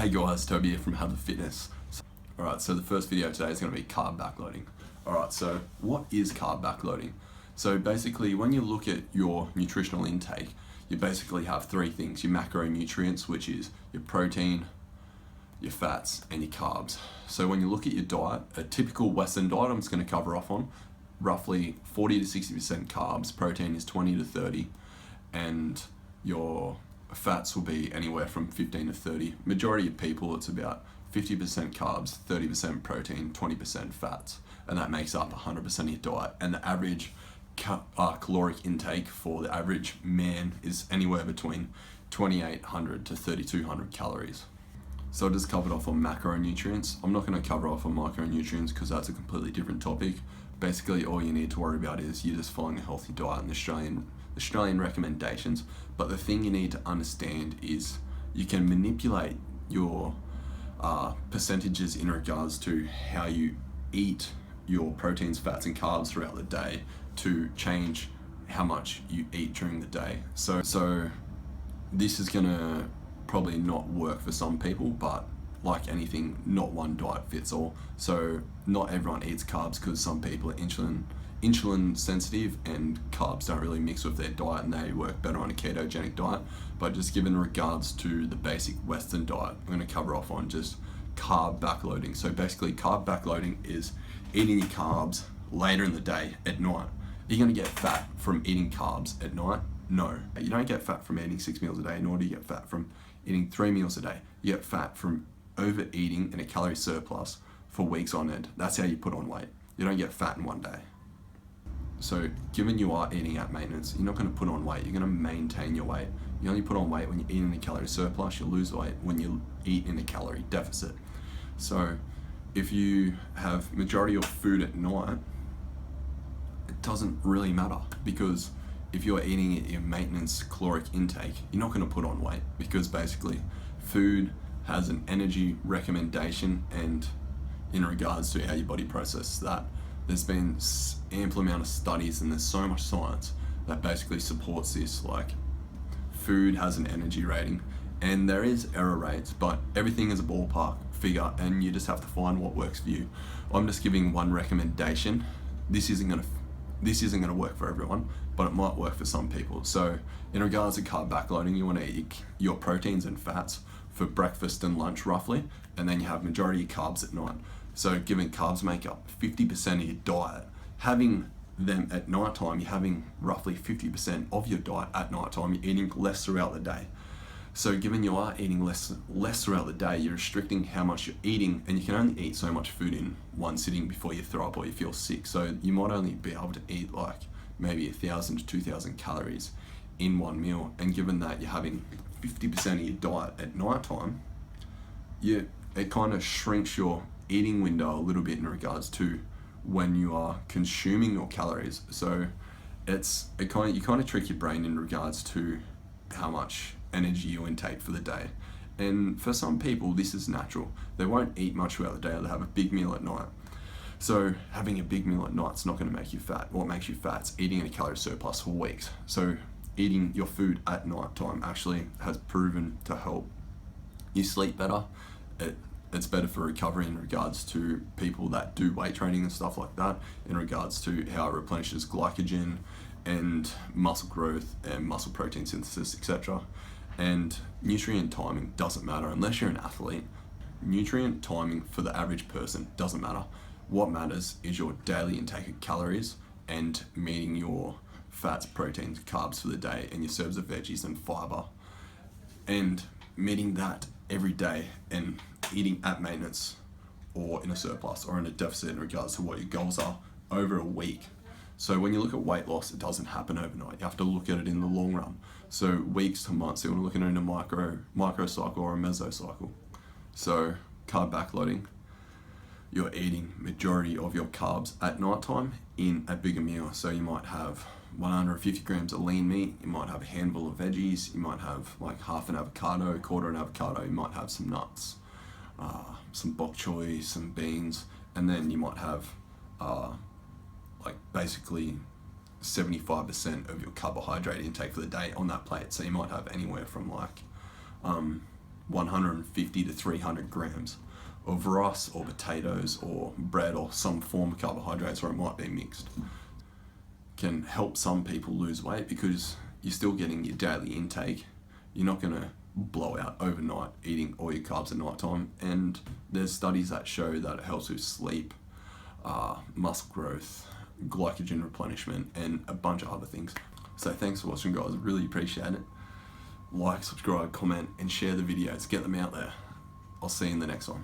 Hey guys, Toby here from Have a Fitness. Alright, so the first video today is going to be carb backloading. Alright, so what is carb backloading? So basically, when you look at your nutritional intake, you basically have three things. Your macronutrients, which is your protein, your fats, and your carbs. So when you look at your diet, a typical Western diet, I'm just going to cover off on, roughly 40 to 60% carbs, protein is 20 to 30, and your fats will be anywhere from 15 to 30. Majority of people, it's about 50% carbs, 30% protein, 20% fats, and that makes up 100% of your diet. And the average caloric intake for the average man is anywhere between 2,800 to 3,200 calories. So I just covered off on macronutrients. I'm not going to cover off on micronutrients because that's a completely different topic. Basically, all you need to worry about is you're just following a healthy diet and Australian recommendations. But the thing you need to understand is you can manipulate your percentages in regards to how you eat your proteins, fats, and carbs throughout the day to change how much you eat during the day. So this is gonna probably not work for some people, but like anything, not one diet fits all. So not everyone eats carbs because some people are insulin sensitive and carbs don't really mix with their diet and they work better on a ketogenic diet. But just given regards to the basic Western diet, I'm going to cover off on just carb backloading. So basically, carb backloading is eating your carbs later in the day at night. Are you going to get fat from eating carbs at night? No. You don't get fat from eating 6 meals a day, nor do you get fat from eating 3 meals a day. You get fat from overeating in a calorie surplus for weeks on end. That's how you put on weight. You don't get fat in one day. So given you are eating at maintenance, you're not going to put on weight, you're going to maintain your weight. You only put on weight when you eat in a calorie surplus, you lose weight when you eat in a calorie deficit. So if you have majority of food at night, it doesn't really matter, because if you're eating at your maintenance caloric intake, you're not going to put on weight, because basically food has an energy recommendation, and in regards to how your body processes that, there's been ample amount of studies and there's so much science that basically supports this. Like, food has an energy rating and there is error rates, but everything is a ballpark figure and you just have to find what works for you. I'm just giving one recommendation. This isn't gonna work for everyone, but it might work for some people. So in regards to carb backloading, you want to eat your proteins and fats for breakfast and lunch roughly, and then you have majority of carbs at night. So given carbs make up 50% of your diet, having them at night time, you're having roughly 50% of your diet at night time. You're eating less throughout the day. So given you are eating less throughout the day, you're restricting how much you're eating, and you can only eat so much food in one sitting before you throw up or you feel sick. So you might only be able to eat like maybe 1,000 to 2,000 calories in one meal. And given that you're having 50% of your diet at night time, it kind of shrinks your eating window a little bit in regards to when you are consuming your calories. So you kind of trick your brain in regards to how much energy you intake for the day. And for some people, this is natural. They won't eat much throughout the day. They'll have a big meal at night. So having a big meal at night is not going to make you fat. What makes you fat is eating in a calorie surplus for weeks. So eating your food at night time actually has proven to help you sleep better. It's better for recovery in regards to people that do weight training and stuff like that, in regards to how it replenishes glycogen and muscle growth and muscle protein synthesis, etc. And nutrient timing doesn't matter unless you're an athlete. Nutrient timing for the average person doesn't matter. What matters is your daily intake of calories and meeting your fats, proteins, carbs for the day, and your serves of veggies and fiber, and meeting that every day and eating at maintenance or in a surplus or in a deficit in regards to what your goals are over a week. So when you look at weight loss, it doesn't happen overnight. You have to look at it in the long run. So weeks to months, you want to look at it in a micro cycle or a mesocycle. So carb backloading, you're eating majority of your carbs at night time in a bigger meal. So you might have 150 grams of lean meat, you might have a handful of veggies, you might have like half an avocado, quarter an avocado, you might have some nuts, some bok choy, some beans, and then you might have like basically 75% of your carbohydrate intake for the day on that plate. So you might have anywhere from like 150 to 300 grams of rice or potatoes or bread or some form of carbohydrates, or it might be mixed, can help some people lose weight because you're still getting your daily intake. You're not going to blow out overnight eating all your carbs at night time, and there's studies that show that it helps with sleep, muscle growth, glycogen replenishment, and a bunch of other things. So thanks for watching, guys. Really appreciate it. Like, subscribe, comment, and share the videos. Get them out there. I'll see you in the next one.